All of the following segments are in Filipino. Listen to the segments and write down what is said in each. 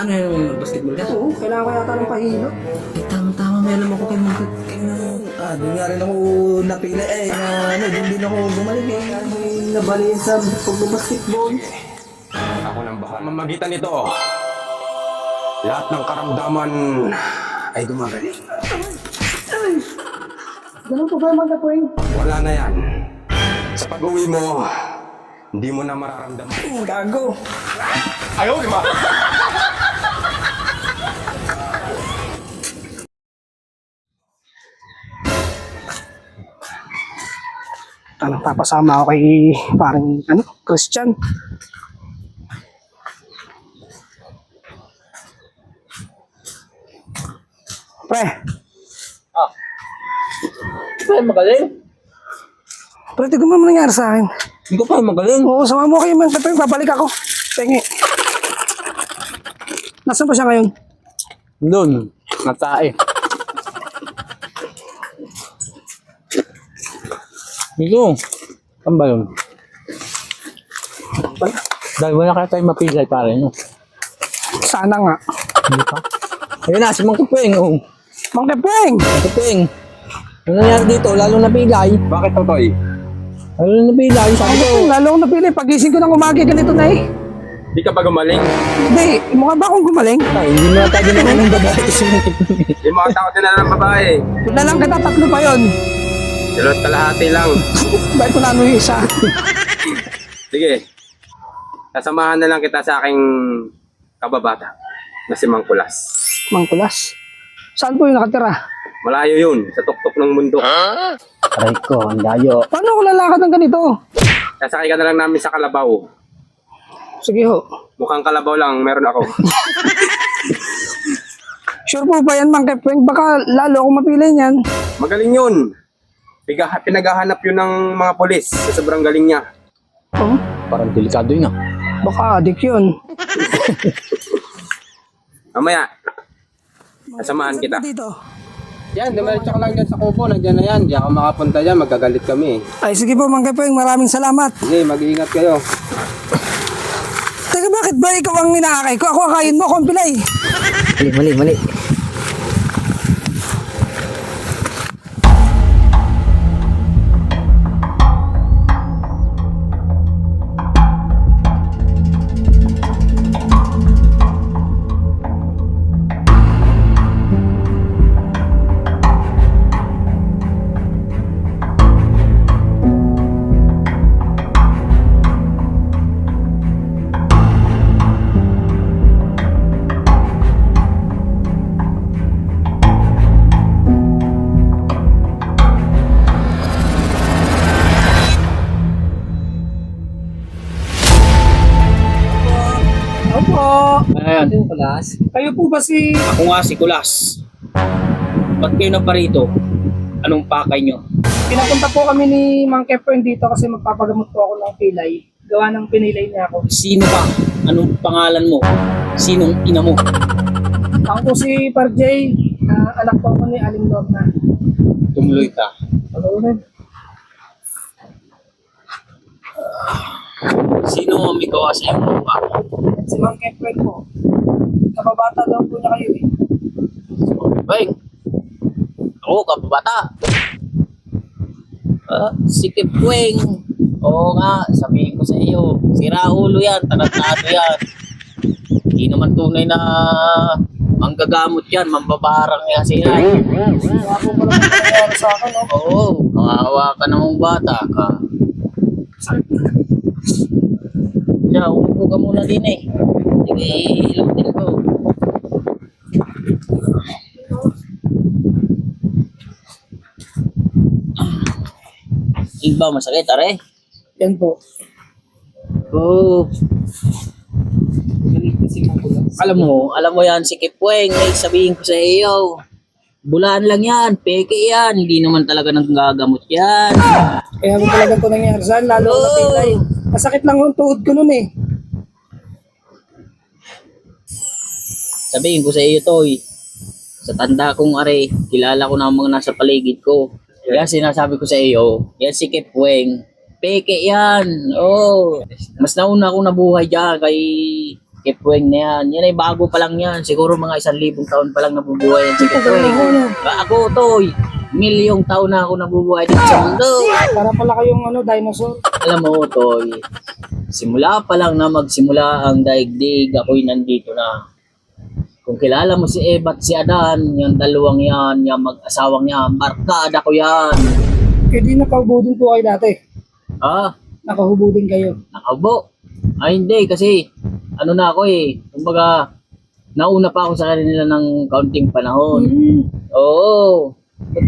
ano yung basketball ka? Oo, kailangan ko yata ng pahilo. Eh, tama-tama, may alam ako kay Mangkep. Doon nga rin ako napila doon din ako gumaling Nabaliin sa pagbabasketball. Ako nang bahala. Mamagitan nito, lahat ng karamdaman ay gumagaling. Ganun po ba yung mga kweng? Wala na yan. Sa pag-uwi mo, hindi mo na mararamdaman. Gago. Ayaw, di ba? Papasama ako kay parang Christian. Pre. Ay, magaling. Pre, tignan mo nangyari sa akin. Hindi ko pa magaling. Oo, sama mo kayo man. Pre, babalik ako. Tingi. Nasaan pa siya ngayon? Doon, natae. Dito, saan ba yun? Dahil wala kaya tayo mapilay pare, no? Sana nga. Hindi pa? Ayun na, si Mang Kupeng, oh. Mang Kepeng! Mang Kupeng. Ano nangyari dito? Lalo napilay. Bakit, Totoy? Lalo napilay, sabi ko. Lalo akong napili. Pagising ko ng umaga, ganito na eh. Di ka ba gumaling? Hindi, mukha ba akong gumaling? Ay, hindi mo na tayo naman ng babae si Mang Kupeng. Di mo katakot din na ng babae. Na lang kita, tatlo pa yun. Dalawat kalahati lang. Bakit ko na ano yung isa? Sige. Sasamahan na lang kita sa aking kababata na si Mang Kulas. Mang Kulas. Saan po yung nakatira? Malayo yun, sa tuktok ng mundo. Aray ko, ang layo. Paano ako lalakad ng ganito? Sasakay ka na lang namin sa kalabaw. Sige ho. Mukhang kalabaw lang, meron ako. Sure po ba yan, Mang Kepeng? Baka lalo ako mapili niyan. Magaling yun. Pinaghahanap yun ng mga polis sa sobrang galing niya. Oh, Parang delikado yun, ah. baka adik yun. Mamaya, sasamahan kita. Dito. Yan, dumiretso ka lang dyan sa kubo. Nandiyan na yan. Di ako makapunta dyan. Magagalit kami. Ay, sige po, Mang Kepeng. Maraming salamat. Sige, mag-iingat kayo. Teka, bakit ba ikaw ang inaakay ko? Ako akayin mo, akong pilay. Mali. Opo. Ayan. Kulas. Kayo po ba si... Ako nga si Kulas. Ba't kayo na pa rito? Anong pakay nyo? Pinapunta po kami ni Mang Kepeng dito kasi magpapagamot po ako ng pilay. Gawa ng pinilay niya ako. Sino ba? Anong pangalan mo? Sinong ina mo? Ako po si Parjay. Anak po ako ni Aling Lorna. Tumuloy ka. Hello, Red. Sino ang may gawa sa iyong lupa? Si Mang Kepeng po. Kababata daw po niya kayo eh. Si Mabibay. Oo, kababata. Si Kipweng. Oo nga, sabihin ko sa iyo. Si Raulo yan, tarantado yan. Hindi naman tunay na manggagamot yan, mambabarang kasi yan. Wala po pala nangyayari sa akin, no? Oo, kawawa ka namang bata ka. Kaya, umupo ka muna din eh. Sige, ilang din ko. Iba, masakit, are? Yan po. Oo. Alam mo yan, si Kipweng, ay sabihin ko sa iyo. Bulaan lang yan, peke yan, hindi naman talaga nanggagamot yan. Kaya mo talaga ito nangyayari saan, lalo ako napilay. Masakit lang yung tuhod ko nun eh. Sabihin ko sa iyo, Toy, sa tanda kong are, kilala ko na ang mga nasa paligid ko. Kaya sinasabi ko sa iyo, yan si Kipweng, peke yan. Oh, mas nauna akong nabuhay dyan kay Kipweng na yan. Yan ay bago pa lang yan. Siguro mga 1,000 taon pa lang nabubuhay yan si Kipweng. Ako, Toy, milyong taon na ako nabubuhay dito sa mundo. Para pala kayong dinosaur. Alam mo, Toy, simula pa lang na magsimula ang daigdig, ako'y nandito na. Kung kilala mo si Eva at si Adan, yung dalawang yan, yung mag-asawang yan, barkada ko yan. Eh di nakahubudin po kayo dati. Ha? Nakahubudin kayo. Nakaubo? Ay, hindi, kasi ano na ako eh. Kumbaga, nauna pa ako sa kanila ng kaunting panahon. Oo. Ba't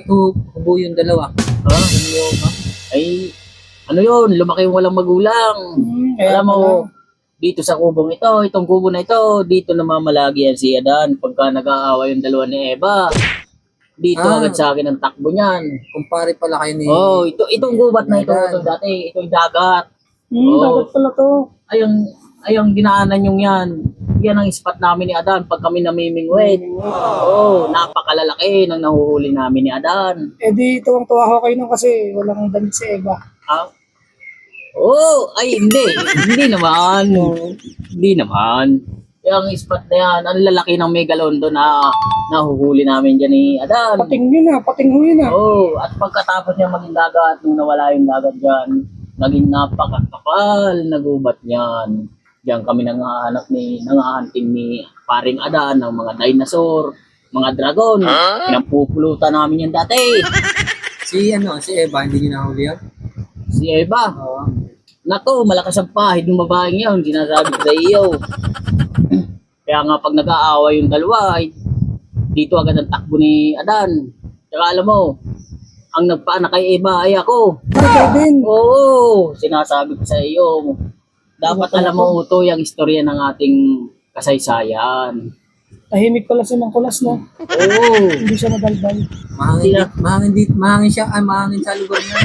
hubo yung dalawa? Ha? Ay, ano yun? Lumaki yung walang magulang. Kaya Alam mo, dito sa kubong ito, itong kubo na ito, dito namamalagi yan si Adan pagka nag-aawa yung dalawa ni Eva. Dito agad sa akin ang takbo niyan. Kumpare pala kayo ni... Oh, itong gubat na ito, itong dati, itong dagat. dapat pala to. Ayong dinaanan yung yan. Yan ang spot namin ni Adan pag kami namimingwit. Oh, napakalalaki ng nahuhuli namin ni Adan. Eh di tuwang-tuwa ako kayo nung kasi walang damit si Eva. Ah? Oh, ay hindi. Hindi naman. Hindi naman. Yung spot na yan, ang lalaki ng megalon doon na nahuhuli namin dyan ni Adan. Pating ho yun ah. Oh, at pagkatapos niya maging dagat, nung nawala yung dagat dyan, naging napakakapal na gubat niyan. Diyan kami nangahanting ni paring Adan ng mga dinosaur, mga dragon. Pinampupulutan namin yan dati. Si Eva, hindi niyo nahuli yun? Si Eva. Oo. Nako, malakas ang pahid ng babaeng yun, sinasabi ko sa iyo. Kaya nga pag nag-aaway yung dalawa, ay dito agad ang takbo ni Adan. Tsaka alam mo, ang nagpaanak kay Eva ay ako. Ikaw din. Oo, sinasabi ko sa iyo. Dapat alam mo ito yung istorya ng ating kasaysayan. Tahimik pala si Mang Kulas no. Oo. Hindi siya madaldal. Mahangin siya, mahangin sa lugar niya.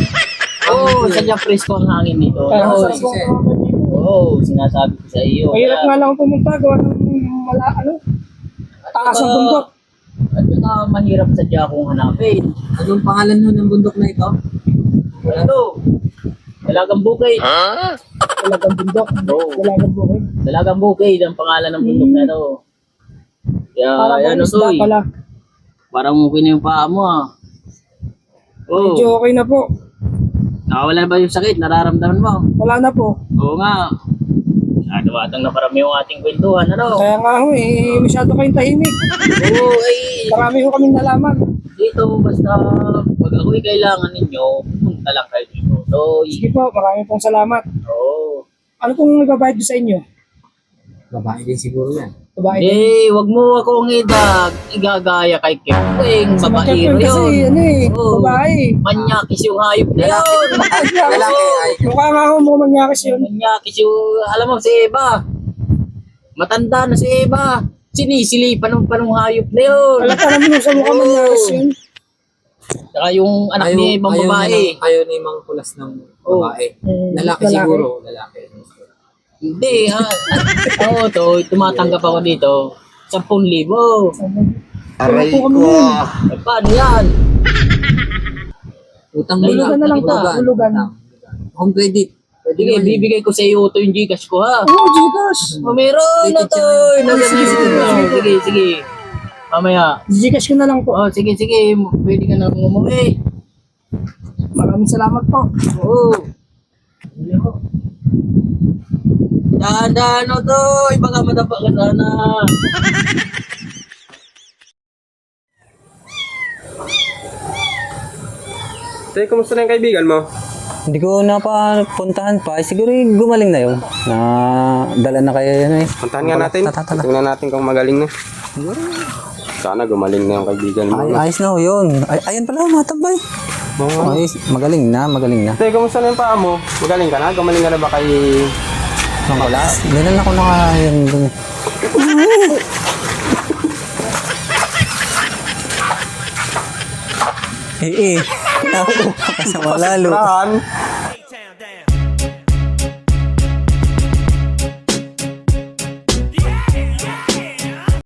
Oo, sadyang presko ang hangin dito. Kaya Oo, masarap ako dito. sinasabi ko sa iyo. Mahirap Kaya- nga lang pumunta, gawa ng taas ang bundok. At saka mahirap sadya kung hanapin. Anong pangalan nun ng bundok na ito? Ano? Dalagang Bukid. Talagang bundok. Oo. Talagang bukid. Dalagang Bukid ang pangalan ng bundok na ito. Kaya, Parang ano isda to eh. pala. Parang okay na yung paa mo ah. Oo. Medyo okay na po. Nakawala ba yung sakit? Nararamdaman mo? Wala na po. Oo nga. Atang naparami yung ating kwentuhan, ano? Kaya nga ho masyado kayong tahimik. Oo, ay, Marami ho kaming nalaman. dito, basta, pag ako'y kailangan ninyo, pumunta lang kayo dito. So, Sige po, marami pong salamat. oo. Ano pong nagbabayad sa inyo? Babae din siguro yan. Babae din. Eh, wag mo akong igagaya kay Kepweng, Si Mang babaero Kepweng kasi, yun. babae. Oo. Manyakis yung hayop na yun. Lalaki ay... Mukha nga ako mga manyakis yun. Manyakis yung, alam mo, si Eva. Matanda na si Eva. Sinisilipan ng panong hayop na yun. Alata naman sa mukha manyakis yun. Saka yung anak ni Ibang babae. Ayaw ni Mang Kulas ng babae. Lalaki siguro. Lalaki. Hindi, ha? Oo, tumatanggap ako dito. 10,000. Aray ko. Eh, paano yan? Utang Hulugan na lang po, hulugan. Home credit. Pwede Sige, naman. bibigay ko sa iyo ito yung Gcash ko, ha? Oh, Gcash. Oh, meron na to. Sige. Mamaya. Gcash ko na lang po. Oh, sige. Pwede ka na umuwi. Maraming salamat po. Oo. Dahan-dahan o to. Baka madapa ka sana. Tay, kumusta na yung kaibigan mo? Hindi ko napapuntahan pa. Siguro gumaling na yun. Na dala na kayo yun eh. Puntahan nga natin. Tara. Tingnan natin kung magaling na. Sana gumaling na yung kaibigan mo. Ayos na ho yun. Ayan pala, matambay. Ayos, magaling na. Tay, kumusta na yung paa mo? Magaling ka na? Gumaling ka na ba kay... Wala. Ganun ako na yun. Eh. Ako, kasama lalo. Saan?